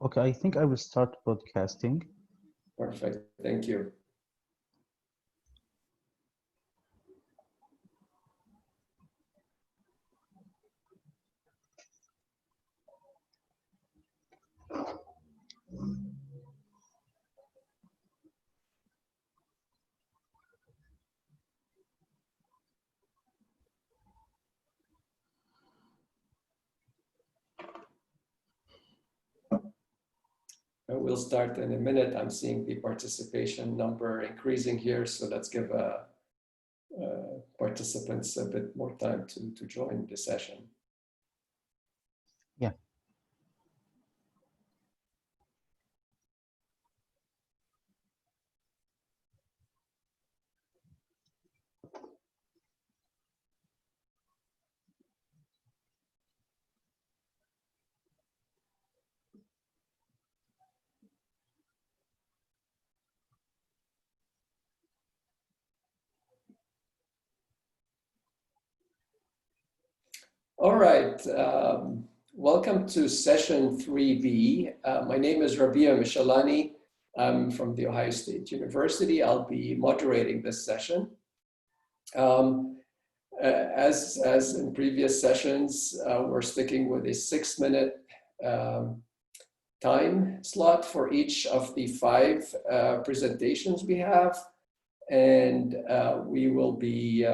Okay, I think I will start podcasting. Perfect, thank you. We'll start in a minute. I'm seeing the participation number increasing here, so let's give participants a bit more time to join the session. Yeah. All right, welcome to session 3B. My name is Rabi Mishalani. I'm from the Ohio State University. I'll be moderating this session. As in previous sessions, we're sticking with a 6-minute time slot for each of the 5 presentations we have. And we will be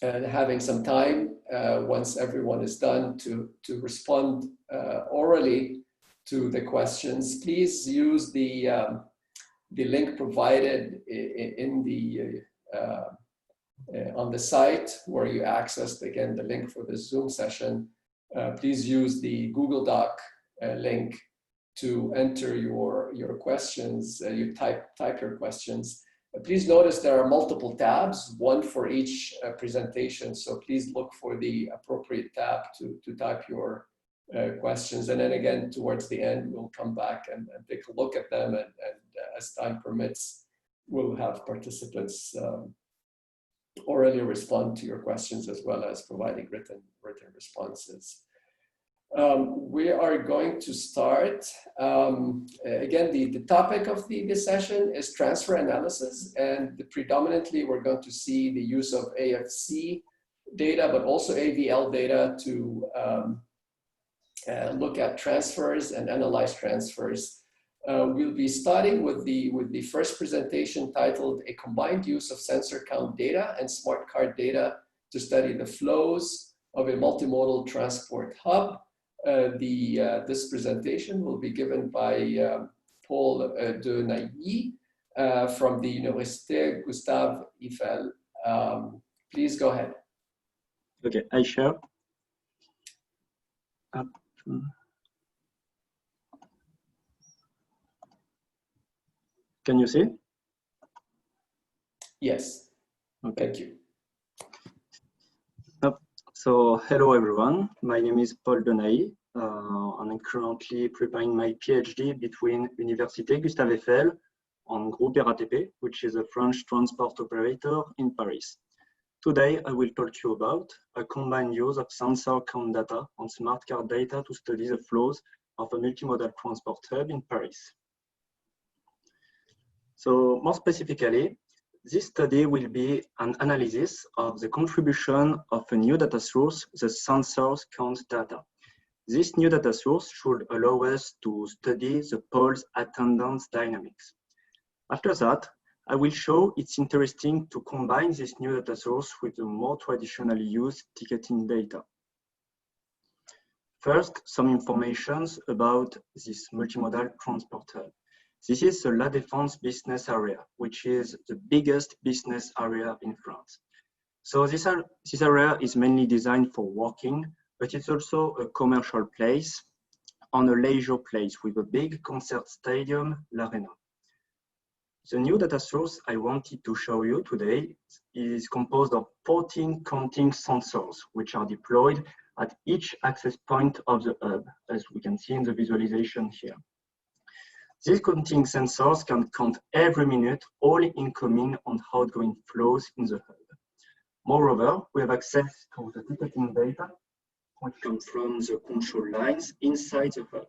having some time once everyone is done to respond orally to the questions. Please use the link provided in the on the site where you accessed, again, the link for the Zoom session. Please use the Google Doc link to enter your questions. You type your questions. Please notice there are multiple tabs, one for each presentation. So please look for the appropriate tab to type your questions. And then again, towards the end, we'll come back and take a look at them. And as time permits, we'll have participants orally respond to your questions as well as providing written responses. We are going to start. Again, the topic of this session is transfer analysis, and predominantly we're going to see the use of AFC data, but also AVL data to look at transfers and analyze transfers. We'll be starting with the first presentation titled "A Combined Use of Sensor Count Data and Smart Card Data to Study the Flows of a Multimodal Transport Hub." This presentation will be given by Paul de Nailly from the Université Gustave Eiffel. Please go ahead. Okay, I share. Can you see? Yes. Okay. Thank you. So hello everyone, my name is Paul de Nailly. I'm currently preparing my PhD between Université Gustave Eiffel on Groupe RATP, which is a French transport operator in Paris. Today I will talk to you about a combined use of sensor count data and smart card data to study the flows of a multimodal transport hub in Paris. So more specifically, this study will be an analysis of the contribution of a new data source, the sensors count data. This new data source should allow us to study the pole's attendance dynamics. After that, I will show it's interesting to combine this new data source with the more traditionally used ticketing data. First, some information about this multimodal transport hub. This is the La Défense business area, which is the biggest business area in France. So this area is mainly designed for working, but it's also a commercial place and a leisure place with a big concert stadium, l'Arena. The new data source I wanted to show you today is composed of 14 counting sensors, which are deployed at each access point of the hub, as we can see in the visualization here. These counting sensors can count every minute all incoming and outgoing flows in the hub. Moreover, we have access to the ticketing data, which comes from the control lines inside the hub.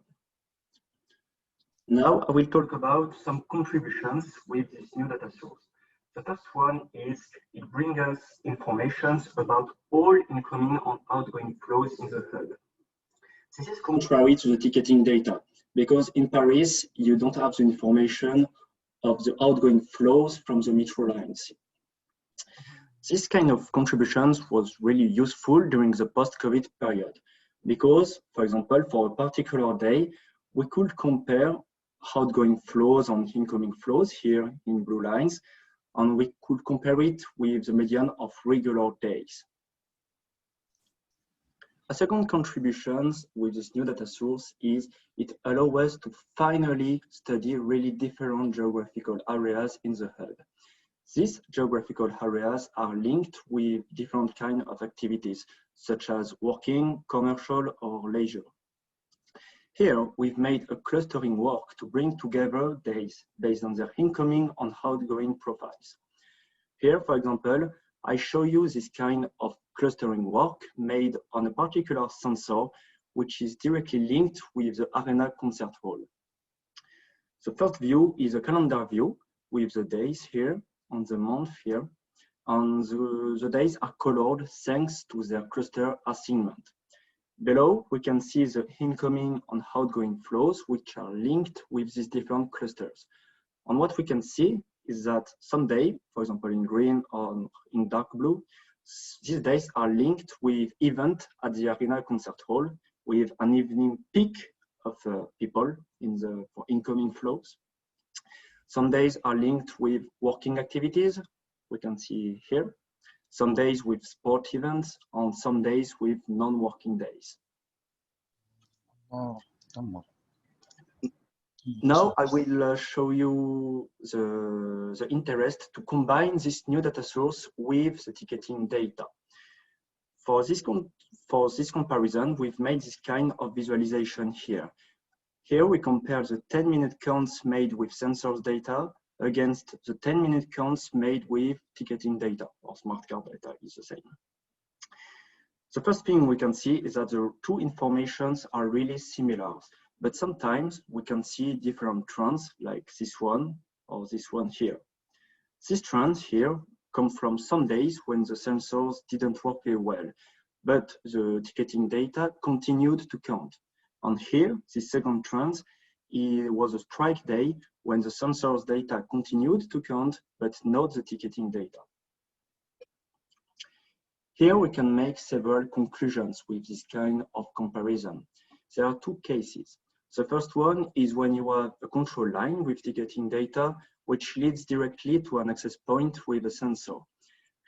Now I will talk about some contributions with this new data source. The first one is it brings us information about all incoming and outgoing flows in the hub. This is contrary to the ticketing data, because in Paris, you don't have the information of the outgoing flows from the metro lines. This kind of contributions was really useful during the post-COVID period, because, for example, for a particular day, we could compare outgoing flows and incoming flows here in blue lines, and we could compare it with the median of regular days. A second contribution with this new data source is it allows us to finally study really different geographical areas in the hub. These geographical areas are linked with different kinds of activities, such as working, commercial, or leisure. Here, we've made a clustering work to bring together days based on their incoming and outgoing profiles. Here, for example, I show you this kind of clustering work made on a particular sensor, which is directly linked with the Arena concert hall. The first view is a calendar view with the days here and the month here, and the days are colored thanks to their cluster assignment. Below, we can see the incoming and outgoing flows, which are linked with these different clusters. And what we can see is that some days, for example, in green or in dark blue, these days are linked with event at the Arena concert hall with an evening peak of people for incoming flows. Some days are linked with working activities, we can see here. Some days with sport events, and some days with non-working days. Oh, come on. Now I will show you the interest to combine this new data source with the ticketing data. For this comparison, we've made this kind of visualization here. Here we compare the 10-minute counts made with sensors data against the 10-minute counts made with ticketing data, or smart card data is the same. The first thing we can see is that the two informations are really similar, but sometimes we can see different trends like this one or this one here. These trends here come from some days when the sensors didn't work very well, but the ticketing data continued to count. And here, this second trend, it was a strike day when the sensors data continued to count, but not the ticketing data. Here we can make several conclusions with this kind of comparison. There are two cases. The first one is when you have a control line with ticketing data, which leads directly to an access point with a sensor.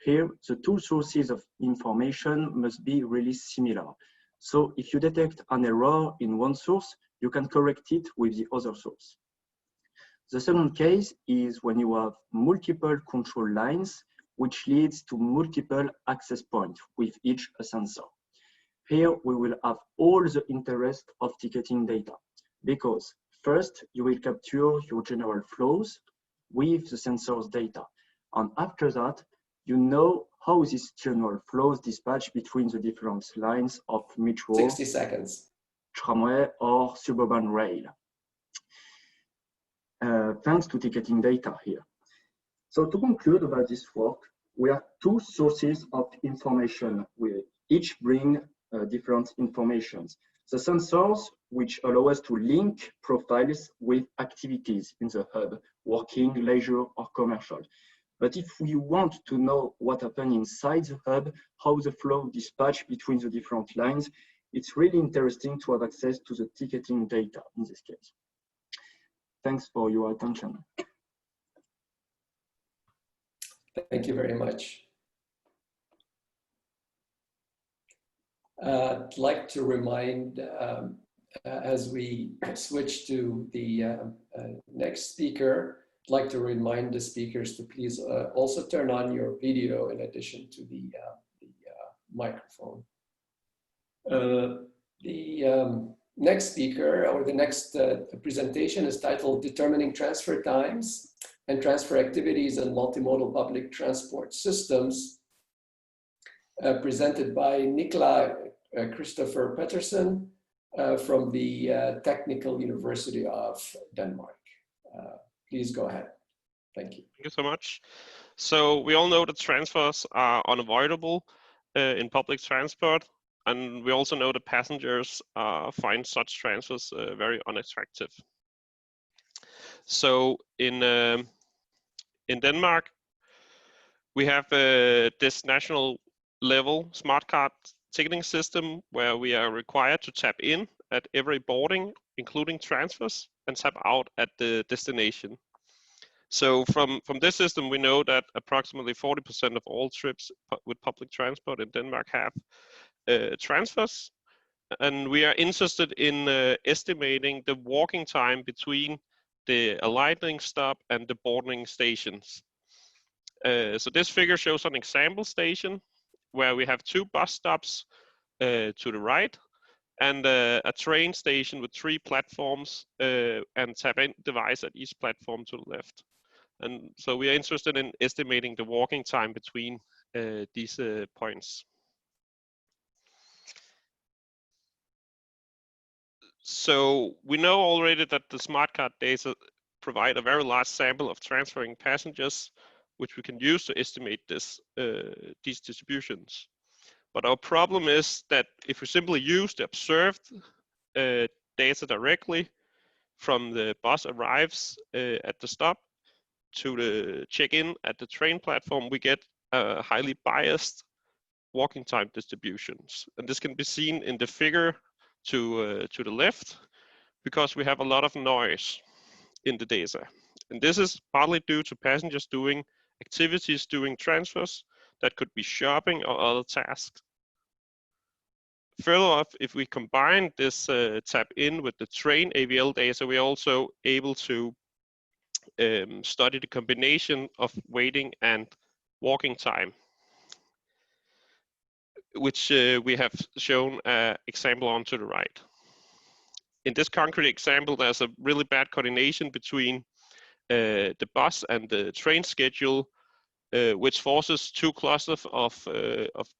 Here, the two sources of information must be really similar. So if you detect an error in one source, you can correct it with the other source. The second case is when you have multiple control lines, which leads to multiple access points with each sensor. Here we will have all the interest of ticketing data, because first you will capture your general flows with the sensors data. And after that, you know how these general flows dispatch between the different lines of metro, 60 seconds, tramway, or suburban rail. Thanks to ticketing data here. So to conclude about this work, we have two sources of information. We each bring different informations. The sensors, which allow us to link profiles with activities in the hub, working, leisure, or commercial. But if we want to know what happened inside the hub, how the flow dispatch between the different lines, it's really interesting to have access to the ticketing data in this case. Thanks for your attention. Thank you very much. I'd like to remind, as we switch to the next speaker, I'd like to remind the speakers to please also turn on your video in addition to the microphone. The next speaker, or the next presentation, is titled Determining Transfer Times and Transfer Activities in Multimodal Public Transport Systems, presented by Niklas, Christoffer Petersen, from the Technical University of Denmark. Please go ahead. Thank you. Thank you so much. So we all know that transfers are unavoidable in public transport, and we also know that passengers find such transfers very unattractive. So in Denmark, we have this national level smart card ticketing system where we are required to tap in at every boarding, including transfers, and tap out at the destination. So from this system, we know that approximately 40% of all trips with public transport in Denmark have transfers. And we are interested in estimating the walking time between the alighting stop and the boarding stations. So this figure shows an example station where we have 2 bus stops to the right and a train station with 3 platforms and tap-in device at each platform to the left. And so we are interested in estimating the walking time between these points. So we know already that the smart card data provide a very large sample of transferring passengers, which we can use to estimate this, these distributions. But our problem is that if we simply use the observed data directly from the bus arrives at the stop to the check-in at the train platform, we get highly biased walking time distributions. And this can be seen in the figure to the left, because we have a lot of noise in the data. And this is partly due to passengers doing activities during transfers that could be shopping or other tasks. Further off, if we combine this tap in with the train AVL data, we're also able to study the combination of waiting and walking time, which we have shown an example on to the right. In this concrete example, there's a really bad coordination between the bus and the train schedule, which forces 2 clusters of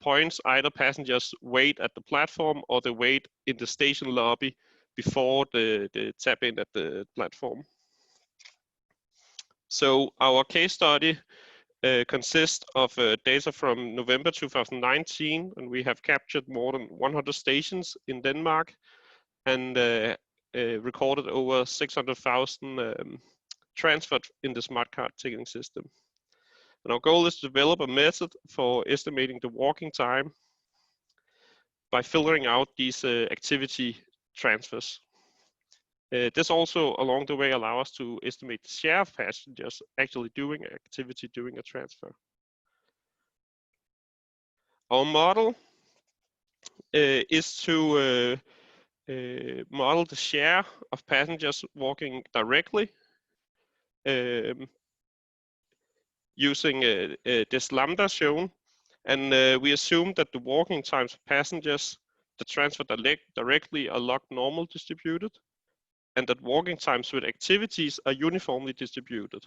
points. Either passengers wait at the platform or they wait in the station lobby before the tap in at the platform. So our case study consists of data from November 2019, and we have captured more than 100 stations in Denmark and recorded over 600,000 transferred in the smart card ticketing system. And our goal is to develop a method for estimating the walking time by filtering out these activity transfers. This also along the way allows us to estimate the share of passengers actually doing activity during a transfer. Our model is to model the share of passengers walking directly using this lambda shown, and we assume that the walking times of passengers that transfer directly are log normal distributed, and that walking times with activities are uniformly distributed.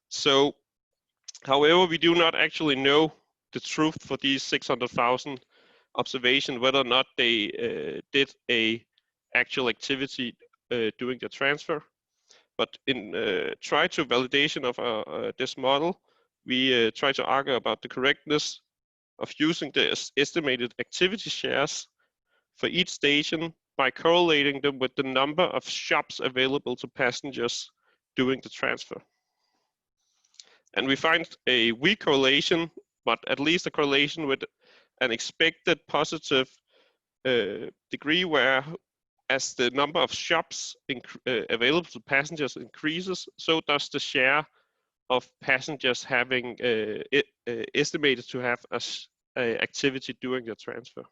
So, however, we do not actually know the truth for these 600,000 observations, whether or not they did a actual activity during the transfer. But in try to validation of this model, we try to argue about the correctness of using the estimated activity shares for each station by correlating them with the number of shops available to passengers during the transfer. And we find a weak correlation, but at least a correlation with an expected positive degree, where as the number of shops available to passengers increases, so does the share of passengers having estimated to have a activity during the transfer.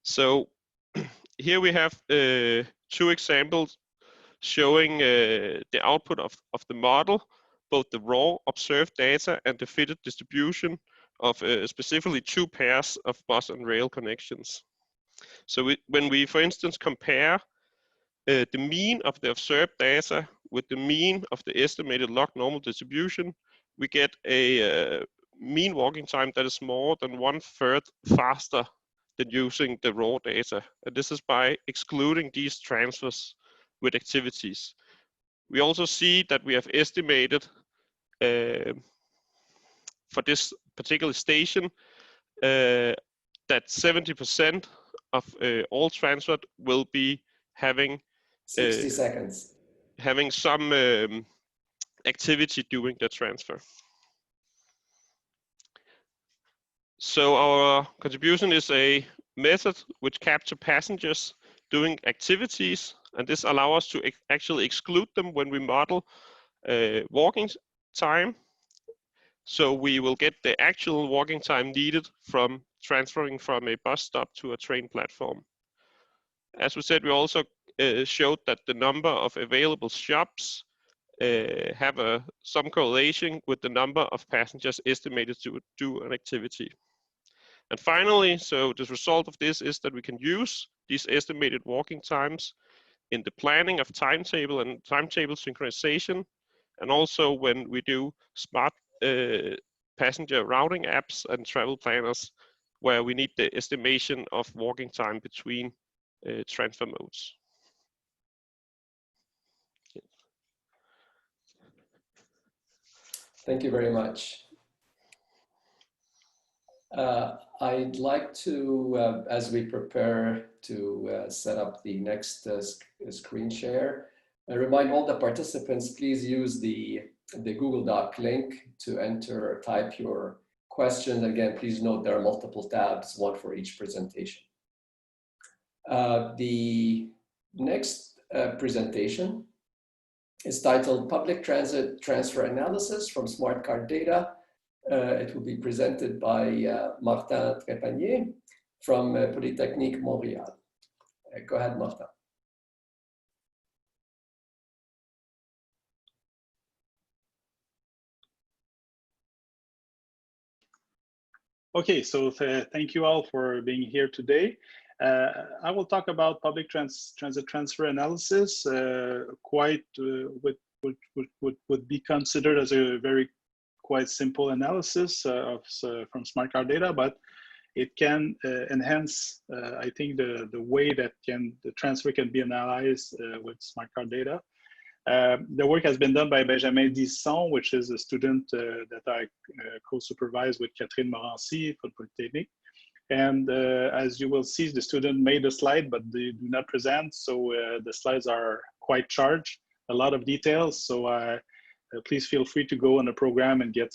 So here we have 2 examples showing the output of the model, both the raw observed data and the fitted distribution of specifically 2 pairs of bus and rail connections. So when we, for instance, compare the mean of the observed data with the mean of the estimated log normal distribution, we get a mean walking time that is more than 1/3 faster than using the raw data. And this is by excluding these transfers with activities. We also see that we have estimated for this particular station that 70% of all transferred will be having 60 seconds. Having some activity during the transfer. So our contribution is a method which captures passengers doing activities, and this allows us to actually exclude them when we model walking time. So we will get the actual walking time needed from transferring from a bus stop to a train platform. As we said, we also showed that the number of available shops have some correlation with the number of passengers estimated to do an activity. And finally, so the result of this is that we can use these estimated walking times in the planning of timetable and timetable synchronization, and also when we do smart passenger routing apps and travel planners, where we need the estimation of walking time between transfer modes. Thank you very much. I'd like to, as we prepare to set up the next screen share, I remind all the participants, please use the Google Doc link to enter or type your question. Again, please note there are multiple tabs, one for each presentation. The next presentation is titled Public Transit Transfer Analysis from Smart Card Data. It will be presented by Morten Trépanier from Polytechnique, Montréal. Go ahead, Morten. Okay, so thank you all for being here today. I will talk about public transit transfer analysis, would be considered as a very quite simple analysis from smart card data, but it can enhance, I think, the way that the transfer can be analyzed with smart card data. The work has been done by Benjamin Disson, which is a student that I co-supervise with Catherine Morency for Polytechnique. And as you will see, the student made a slide, but they do not present. So the slides are quite charged, a lot of details. So please feel free to go on the program and get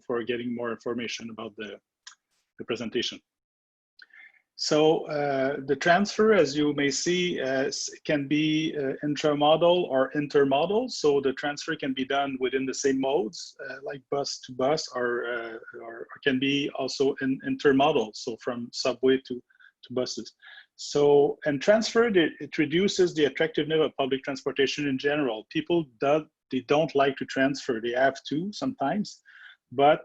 for getting more information about the presentation. So the transfer, as you may see, can be intramodal or intermodal. So the transfer can be done within the same modes, like bus to bus, or can be also intermodal, so from subway to buses. So, and transfer, it reduces the attractiveness of public transportation in general. People they don't like to transfer, they have to sometimes, but,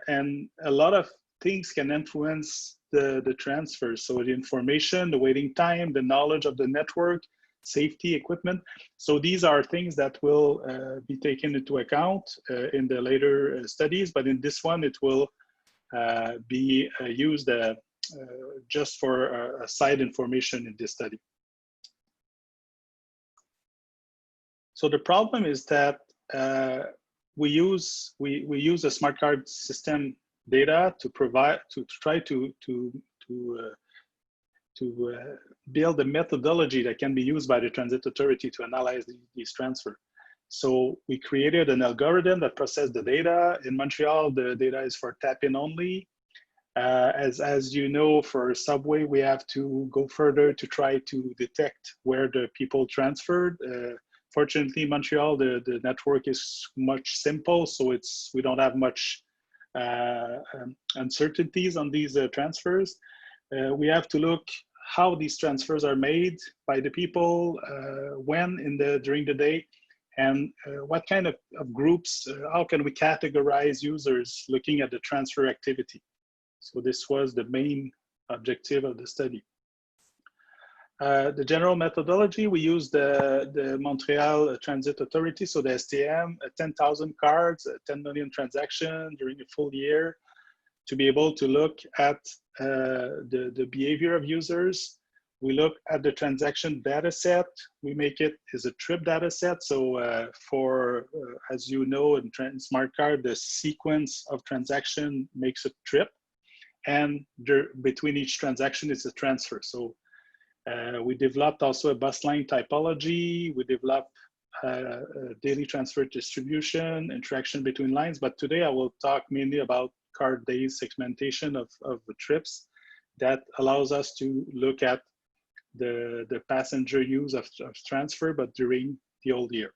and a lot of things can influence the transfer. So the information, the waiting time, the knowledge of the network, safety, equipment. So these are things that will be taken into account in the later studies, but in this one, it will be used just for a side information in this study. So the problem is that we use a smart card system data to try to build a methodology that can be used by the transit authority to analyze these transfers. So we created an algorithm that processes the data. In Montreal, the data is for tap-in only. As you know, for subway, we have to go further to try to detect where the people transferred. Fortunately, in Montreal, the network is much simple, so we don't have much uncertainties on these transfers. We have to look how these transfers are made by the people, when during the day, and what kind of groups, how can we categorize users looking at the transfer activity. So this was the main objective of the study. The general methodology, we use the Montreal Transit Authority, so the STM, 10,000 cards, 10 million transactions during a full year, to be able to look at the behavior of users. We look at the transaction data set. We make it as a trip data set. So as you know, in smart card, the sequence of transaction makes a trip, and between each transaction is a transfer. So we developed also a bus line typology. We developed daily transfer distribution, interaction between lines. But today I will talk mainly about card days segmentation of the trips that allows us to look at the passenger use of transfer, but during the whole year.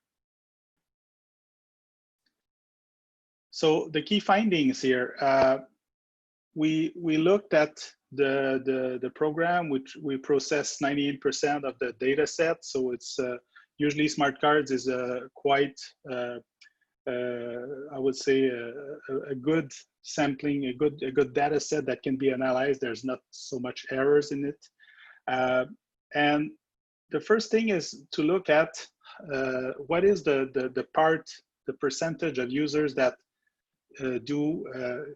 So the key findings here, we looked at the program, which we process 98% of the data set. So it's usually smart cards is quite, I would say, a good sampling, a good data set that can be analyzed. There's not so much errors in it. And the first thing is to look at what is the percentage of users that do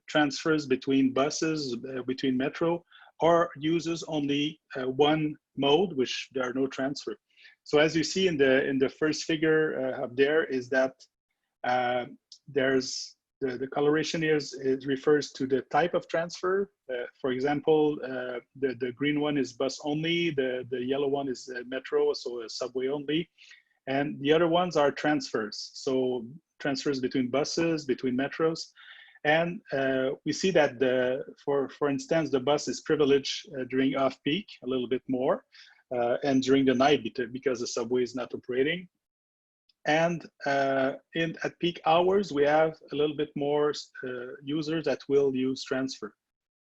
transfers between buses, between metro, or uses only one mode, which there are no transfer. So as you see in the first figure up there is that there's the coloration here refers to the type of transfer. For example, the green one is bus only, the yellow one is metro, so a subway only, and the other ones are transfers. So transfers between buses, between metros. And we see that, for instance, the bus is privileged during off-peak a little bit more, and during the night because the subway is not operating. And at peak hours, we have a little bit more users that will use transfer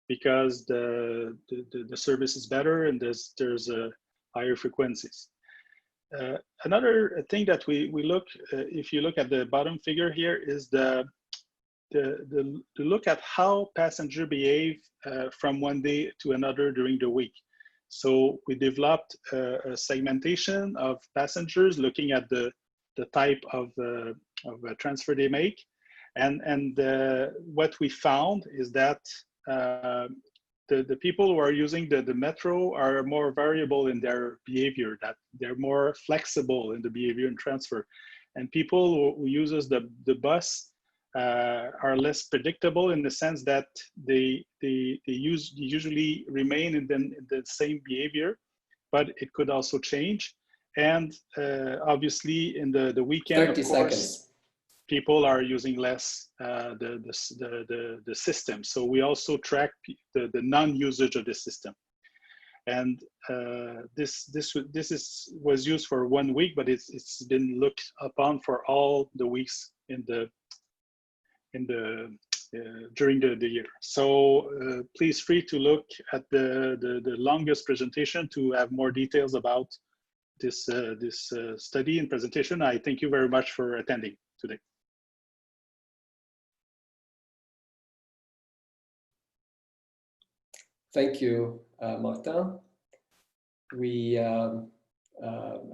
because the service is better and there's higher frequencies. Another thing that we look, if you look at the bottom figure here, is to look at how passengers behave from one day to another during the week. So we developed a segmentation of passengers looking at the type of transfer they make. And what we found is that the people who are using the metro are more variable in their behavior, that they're more flexible in the behavior and transfer. And people who uses the bus are less predictable in the sense that they usually remain in the same behavior, but it could also change. And obviously in the weekend, 30 of course, seconds. People are using less the system. So we also track the non-usage of the system. And this was used for 1 week, but it's been looked upon for all the weeks during the year. So please free to look at the longest presentation to have more details about this study and presentation. I thank you very much for attending today. Thank you, Morten.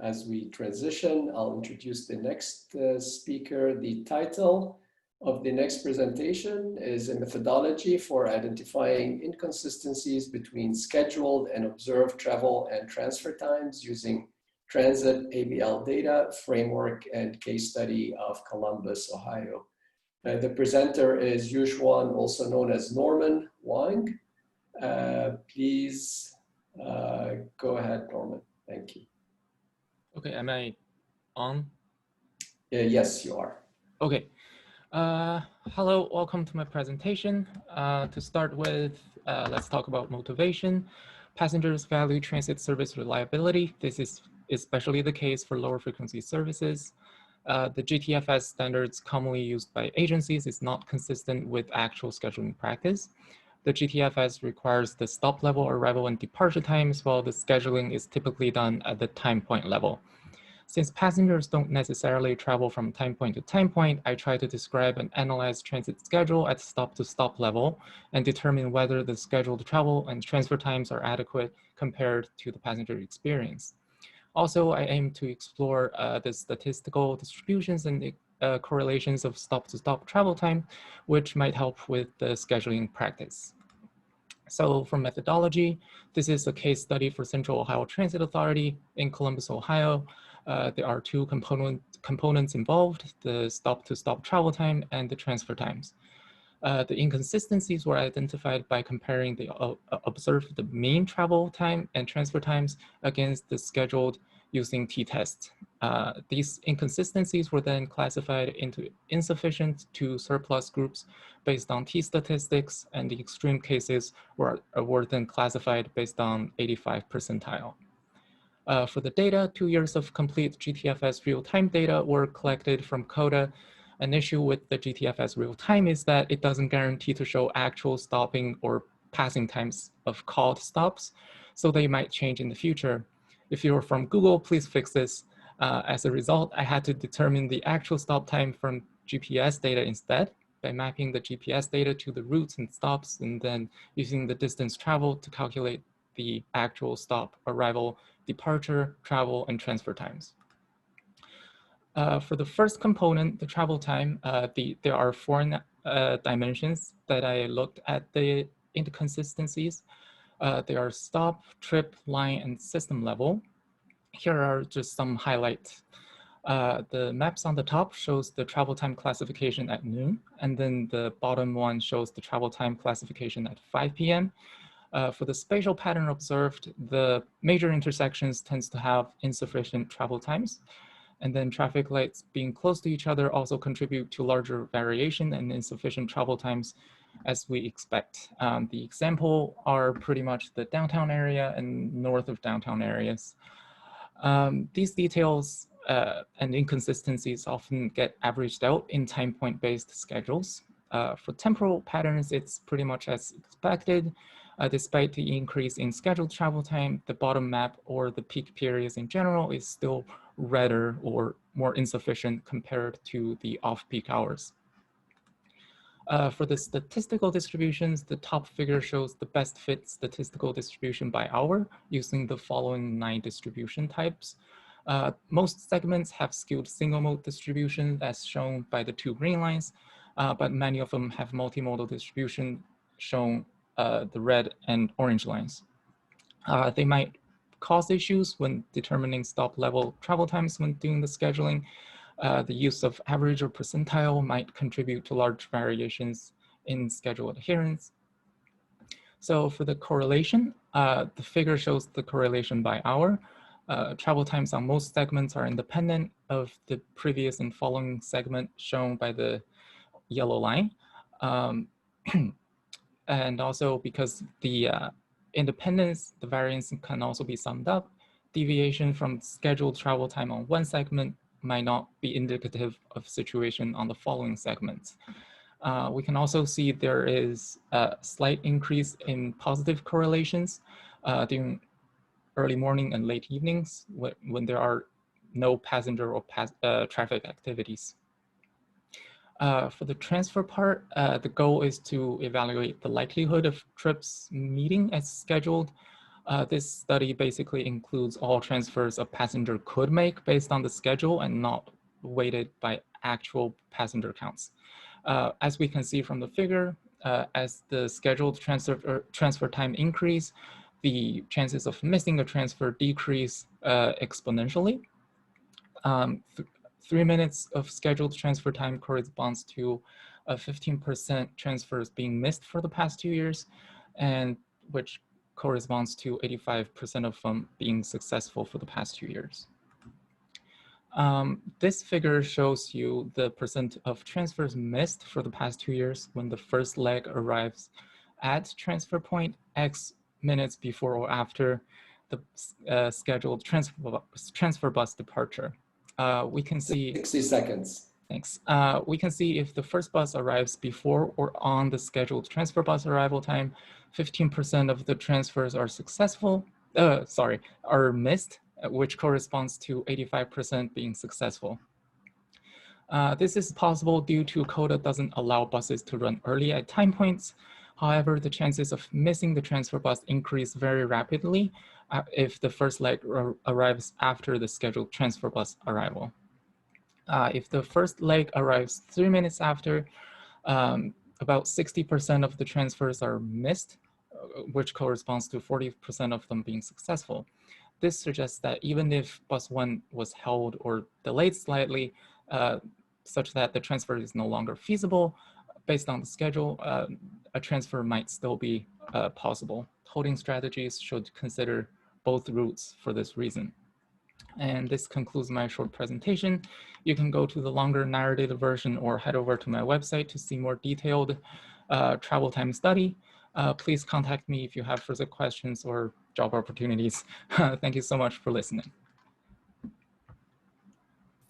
As we transition, I'll introduce the next speaker. The title of the next presentation is a methodology for identifying inconsistencies between scheduled and observed travel and transfer times using transit ABL data framework and case study of Columbus, Ohio. The presenter is Yushuan, also known as Norman Wang. Please go ahead, Norman. Thank you. Okay, am I on? Yes, you are. Okay. Hello, welcome to my presentation. To start with, let's talk about motivation. Passengers value transit service reliability. This is especially the case for lower frequency services. The GTFS standards commonly used by agencies is not consistent with actual scheduling practice. The GTFS requires the stop level, arrival and departure times, while the scheduling is typically done at the time point level. Since passengers don't necessarily travel from time point to time point, I try to describe and analyze transit schedule at stop-to-stop level and determine whether the scheduled travel and transfer times are adequate compared to the passenger experience. Also, I aim to explore the statistical distributions and correlations of stop-to-stop travel time, which might help with the scheduling practice. So for methodology, this is a case study for Central Ohio Transit Authority in Columbus, Ohio. There are two components involved, the stop-to-stop travel time and the transfer times. The inconsistencies were identified by comparing the observed mean travel time and transfer times against the scheduled using t-test. These inconsistencies were then classified into insufficient to surplus groups based on t-statistics, and the extreme cases were then classified based on 85 percentile. For the data, 2 years of complete GTFS real-time data were collected from CODA. An issue with the GTFS real-time is that it doesn't guarantee to show actual stopping or passing times of called stops, so they might change in the future. If you're from Google, please fix this. As a result, I had to determine the actual stop time from GPS data instead by mapping the GPS data to the routes and stops and then using the distance traveled to calculate the actual stop, arrival, departure, travel, and transfer times. For the first component, the travel time, there are 4 dimensions that I looked at the inconsistencies. They are stop, trip, line, and system level. Here are just some highlights. The maps on the top shows the travel time classification at noon, and then the bottom one shows the travel time classification at 5 p.m. For the spatial pattern observed, the major intersections tends to have insufficient travel times. And then traffic lights being close to each other also contribute to larger variation and insufficient travel times as we expect. The example are pretty much the downtown area and north of downtown areas. These details and inconsistencies often get averaged out in time point based schedules. For temporal patterns, it's pretty much as expected. Despite the increase in scheduled travel time, the bottom map or the peak periods in general is still redder or more insufficient compared to the off-peak hours. For the statistical distributions, the top figure shows the best fit statistical distribution by hour using the following 9 distribution types. Most segments have skewed single mode distribution as shown by the 2 green lines, but many of them have multimodal distribution shown the red and orange lines. They might cause issues when determining stop level travel times when doing the scheduling. The use of average or percentile might contribute to large variations in schedule adherence. So for the correlation, the figure shows the correlation by hour. Travel times on most segments are independent of the previous and following segment shown by the yellow line. And also because the independence, the variance can also be summed up. Deviation from scheduled travel time on one segment might not be indicative of situation on the following segments. We can also see there is a slight increase in positive correlations during early morning and late evenings when there are no passenger or traffic activities. For the transfer part, the goal is to evaluate the likelihood of trips meeting as scheduled. This study basically includes all transfers a passenger could make based on the schedule and not weighted by actual passenger counts. As we can see from the figure, as the scheduled transfer time increase, the chances of missing a transfer decrease exponentially. 3 minutes of scheduled transfer time corresponds to 15% transfers being missed for the past 2 years, and which corresponds to 85% of them being successful for the past 2 years. This figure shows you the percent of transfers missed for the past 2 years when the first leg arrives at transfer point X minutes before or after the scheduled transfer bus departure. We can see 60 seconds. Thanks. We can see if the first bus arrives before or on the scheduled transfer bus arrival time, 15% of the transfers are successful, are missed, which corresponds to 85% being successful. This is possible due to CODA doesn't allow buses to run early at time points. However, the chances of missing the transfer bus increase very rapidly if the first leg arrives after the scheduled transfer bus arrival. If the first leg arrives 3 minutes after, about 60% of the transfers are missed, which corresponds to 40% of them being successful. This suggests that even if bus 1 was held or delayed slightly, such that the transfer is no longer feasible, based on the schedule, a transfer might still be possible. Holding strategies should consider both routes for this reason. And this concludes my short presentation. You can go to the longer narrated version or head over to my website to see more detailed travel time study. Please contact me if you have further questions or job opportunities. Thank you so much for listening.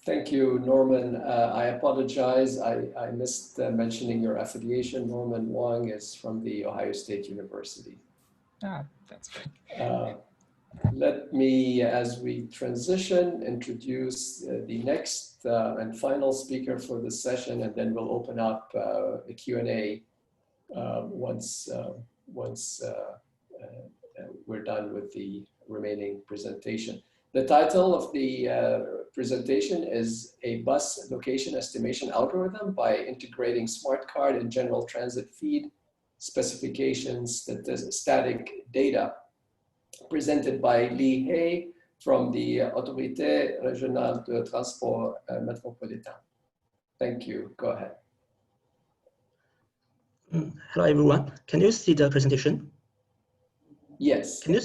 Thank you, Norman. I apologize. I missed mentioning your affiliation. Norman Wang is from the Ohio State University. That's great. Let me, as we transition, introduce the next and final speaker for this session, and then we'll open up a Q&A once we're done with the remaining presentation. The title of the presentation is A Bus Location Estimation Algorithm by Integrating Smart Card and General Transit Feed Specifications Static Data, presented by Li He from the Autorité Régionale de Transport Métropolitain. Thank you. Go ahead. Hello, everyone. Can you see the presentation? Yes. Can you?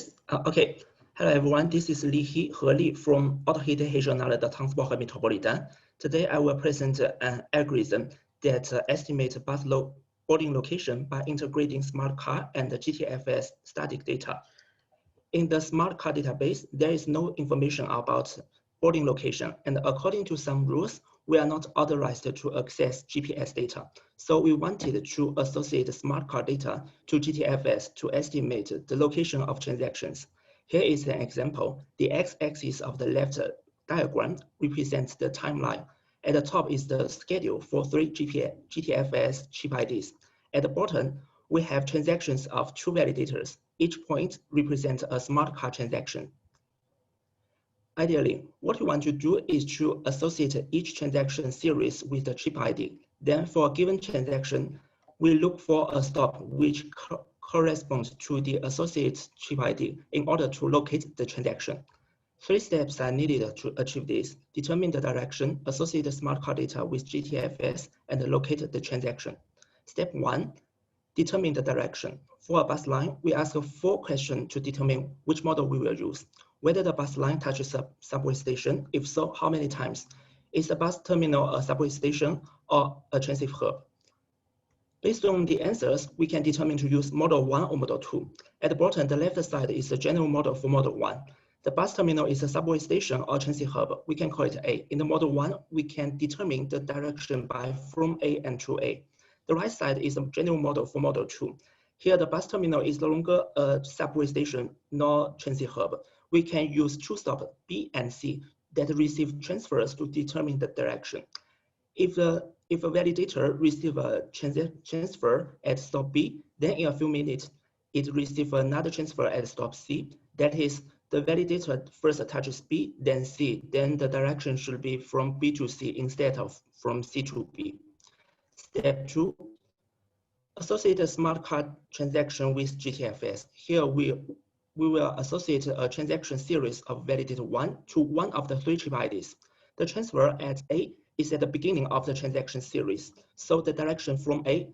Okay. Hello, everyone. This is Li He from Autorité Régionale de Transport Métropolitain. Today, I will present an algorithm that estimates bus boarding location by integrating smart car and the GTFS static data. In the smart car database, there is no information about boarding location, and according to some rules, we are not authorized to access GPS data. So we wanted to associate smart car data to GTFS to estimate the location of transactions. Here is an example. The x-axis of the left diagram represents the timeline. At the top is the schedule for 3 GTFS chip IDs. At the bottom, we have transactions of 2 validators. Each point represents a smart car transaction. Ideally, what we want to do is to associate each transaction series with the chip ID. Then for a given transaction, we look for a stop which corresponds to the associated chip ID in order to locate the transaction. 3 steps are needed to achieve this: determine the direction, associate the smart car data with GTFS, and locate the transaction. Step 1, determine the direction. For a bus line, we ask 4 questions to determine which model we will use. Whether the bus line touches a subway station, if so, how many times? Is the bus terminal a subway station or a transit hub? Based on the answers, we can determine to use model 1 or model 2. At the bottom, the left side is the general model for model 1. The bus terminal is a subway station or transit hub. We can call it A. In the model 1, we can determine the direction by from A and to A. The right side is a general model for model 2. Here, the bus terminal is no longer a subway station nor transit hub. We can use 2 stops, B and C, that receive transfers to determine the direction. If a validator receives a transfer at stop B, then in a few minutes, it receives another transfer at stop C. That is, the validator first touches B, then C, then the direction should be from B to C instead of from C to B. Step 2, associate a smart card transaction with GTFS. Here we will associate a transaction series of validator 1 to one of the 3 chip IDs. The transfer at A is at the beginning of the transaction series. So the direction from A,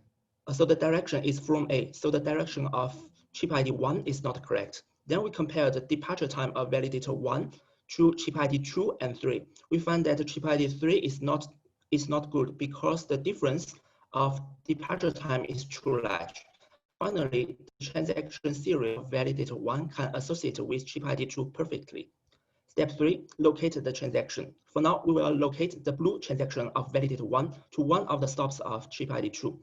so the direction is from A. So the direction of chip ID 1 is not correct. Then we compare the departure time of validator 1 to chip ID 2 and 3. We find that chip ID 3 is not good because the difference of departure time is too large. Finally, the transaction series of validator 1 can associate with chip ID 2 perfectly. Step 3, locate the transaction. For now, we will locate the blue transaction of validator 1 to one of the stops of chip ID 2.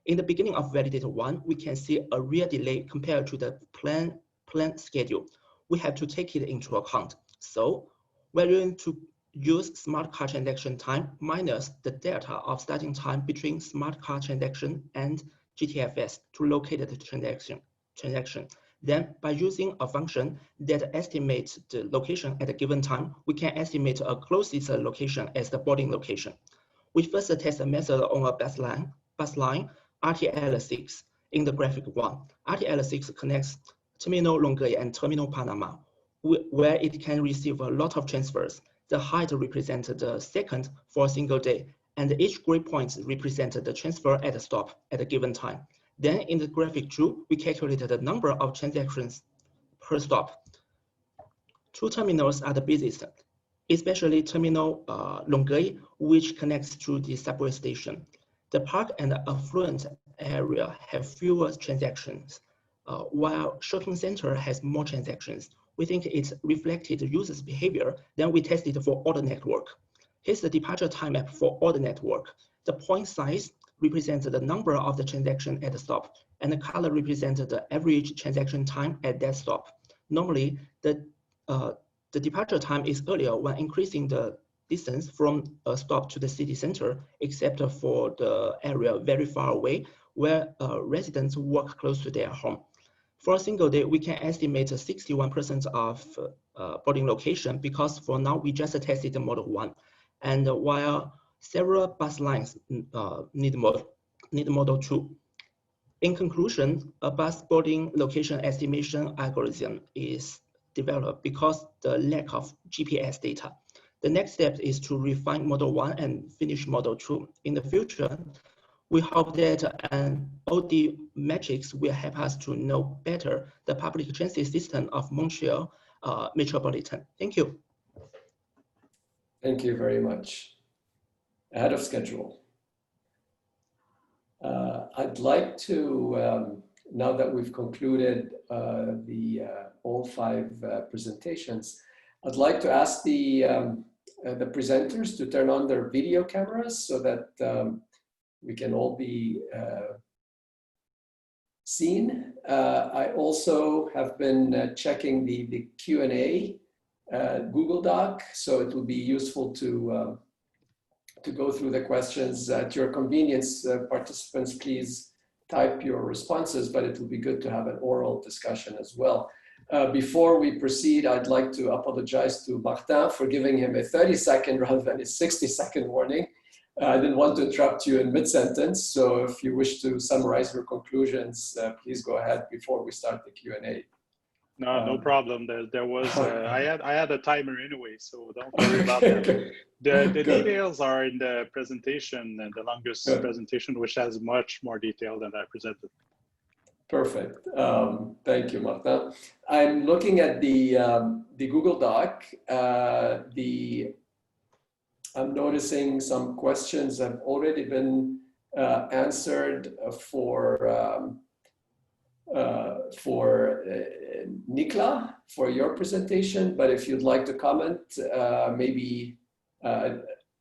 In the beginning of validator 1, we can see a real delay compared to the planned schedule. We have to take it into account. So we're going to use smart card transaction time minus the delta of starting time between smart card transaction and GTFS to locate the transaction. Then by using a function that estimates the location at a given time, we can estimate a closest location as the boarding location. We first test a method on a bus line RTL6 in the graphic 1. RTL6 connects Terminal Longueuil and Terminal Panama, where it can receive a lot of transfers. The height represents the second for a single day, and each grid point represents the transfer at a stop at a given time. Then in the graphic 2, we calculated the number of transactions per stop. Two terminals are the busiest, especially Terminal Longueuil, which connects to the subway station. The park and affluent area have fewer transactions, while shopping center has more transactions. We think it's reflected users' behavior. Then we tested for all the network. Here's the departure time map for all the network. The point size represents the number of the transaction at the stop, and the color represents the average transaction time at that stop. Normally, the departure time is earlier when increasing the distance from a stop to the city center, except for the area very far away where residents work close to their home. For a single day, we can estimate 61% of boarding location because for now we just tested the model 1. And while several bus lines need model 2. In conclusion, a bus boarding location estimation algorithm is developed because the lack of GPS data. The next step is to refine model 1 and finish model 2. In the future, we hope that an OD metrics will help us to know better the public transit system of Montreal metropolitan. Thank you. Thank you very much. Ahead of schedule. I'd like to, now that we've concluded all 5 presentations, I'd like to ask the presenters to turn on their video cameras so that we can all be seen. I also have been checking the Q&A Google Doc, so it will be useful to go through the questions at your convenience. Participants, please type your responses, but it will be good to have an oral discussion as well. Before we proceed, I'd like to apologize to Martin for giving him a 30-second rather than a 60-second warning. I didn't want to interrupt you in mid-sentence, so if you wish to summarize your conclusions, please go ahead before we start the Q&A. No problem. There was I had a timer anyway, so don't worry about that. The details are in the presentation, and the longest presentation, which has much more detail than I presented. Perfect. Thank you, Martin. I'm looking at the Google Doc. I'm noticing some questions have already been answered for Niklas for your presentation, but if you'd like to comment, maybe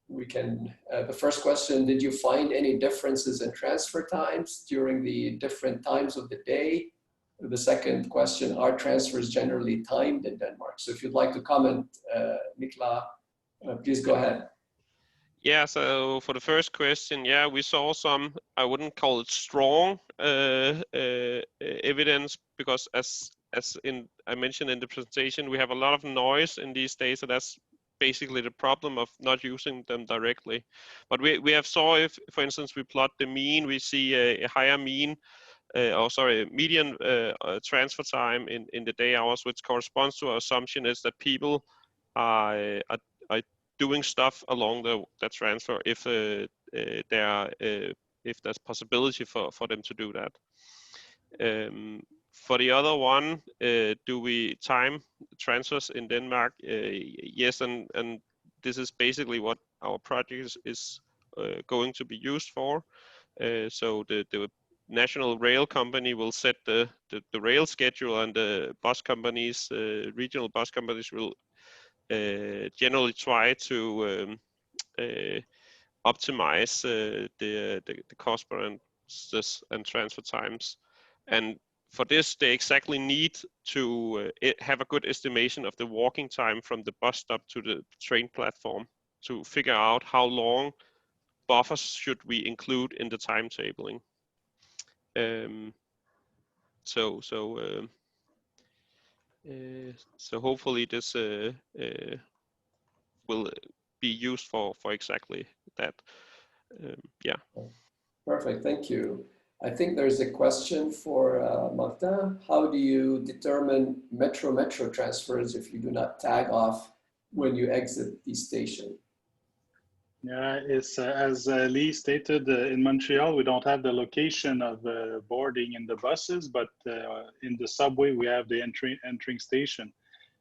we can, the first question, did you find any differences in transfer times during the different times of the day? The second question, are transfers generally timed in Denmark? So if you'd like to comment, Niklas, please go ahead. Yeah, so for the first question, yeah, we saw some, I wouldn't call it strong evidence, because as I mentioned in the presentation, we have a lot of noise in these days, so that's basically the problem of not using them directly. But we have saw, if for instance we plot the mean, we see a higher mean, median transfer time in the day hours, which corresponds to our assumption is that people are doing stuff along the transfer if there's possibility for them to do that. For the other one, do we time transfers in Denmark? Yes, and this is basically what our project is going to be used for. So the national rail company will set the rail schedule, and the bus companies, regional bus companies, will generally try to optimize the cost per and transfer times. And for this, they exactly need to have a good estimation of the walking time from the bus stop to the train platform to figure out how long buffers should we include in the timetabling. So hopefully this will be used for exactly that. Yeah. Perfect, thank you. I think there's a question for Morten. How do you determine metro-metro transfers if you do not tag off when you exit the station? Yeah, it's as Lee stated, in Montreal, we don't have the location of boarding in the buses, but in the subway, we have the entering station.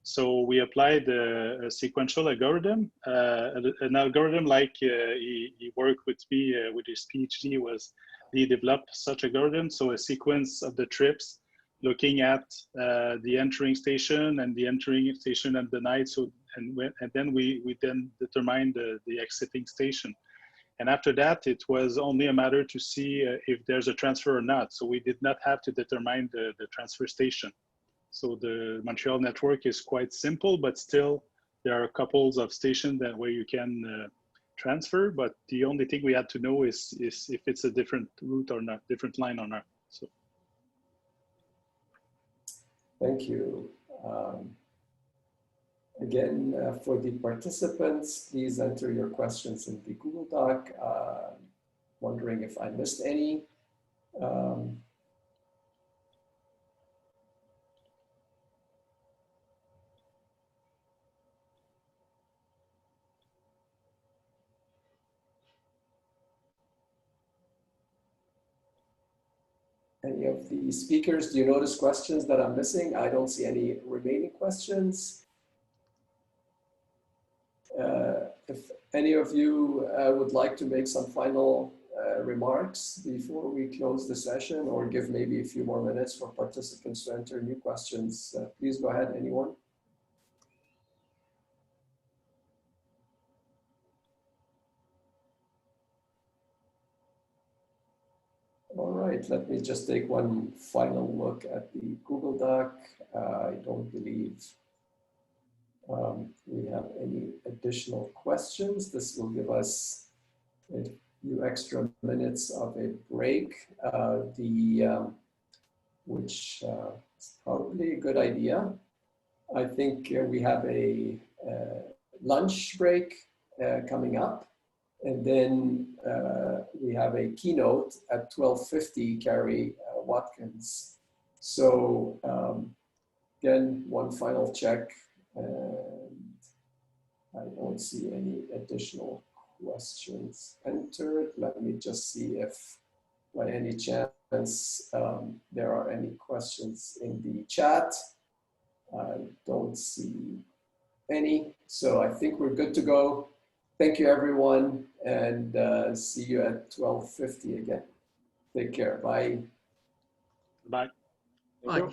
So we applied a sequential algorithm, an algorithm like he worked with me with his PhD was he developed such algorithm. So a sequence of the trips looking at the entering station and the entering station at the night. So and then we then determined the exiting station. And after that, it was only a matter to see if there's a transfer or not. So we did not have to determine the transfer station. So the Montreal network is quite simple, but still there are couples of stations that where you can transfer. But the only thing we had to know is if it's a different route or not, different line or not. So. Thank you. Again, for the participants, please enter your questions in the Google Doc. Wondering if I missed any. Any of the speakers, do you notice questions that I'm missing? I don't see any remaining questions. If any of you would like to make some final remarks before we close the session, or give maybe a few more minutes for participants to enter new questions, please go ahead, anyone. All right, let me just take one final look at the Google Doc. I don't believe we have any additional questions. This will give us a few extra minutes of a break, which is probably a good idea. I think we have a lunch break coming up, and then we have a keynote at 12:50, Carrie Watkins. So again, one final check, and I don't see any additional questions entered. Let me just see if by any chance there are any questions in the chat. I don't see any, so I think we're good to go. Thank you, everyone, and see you at 12:50 again. Take care. Bye. Bye. Bye.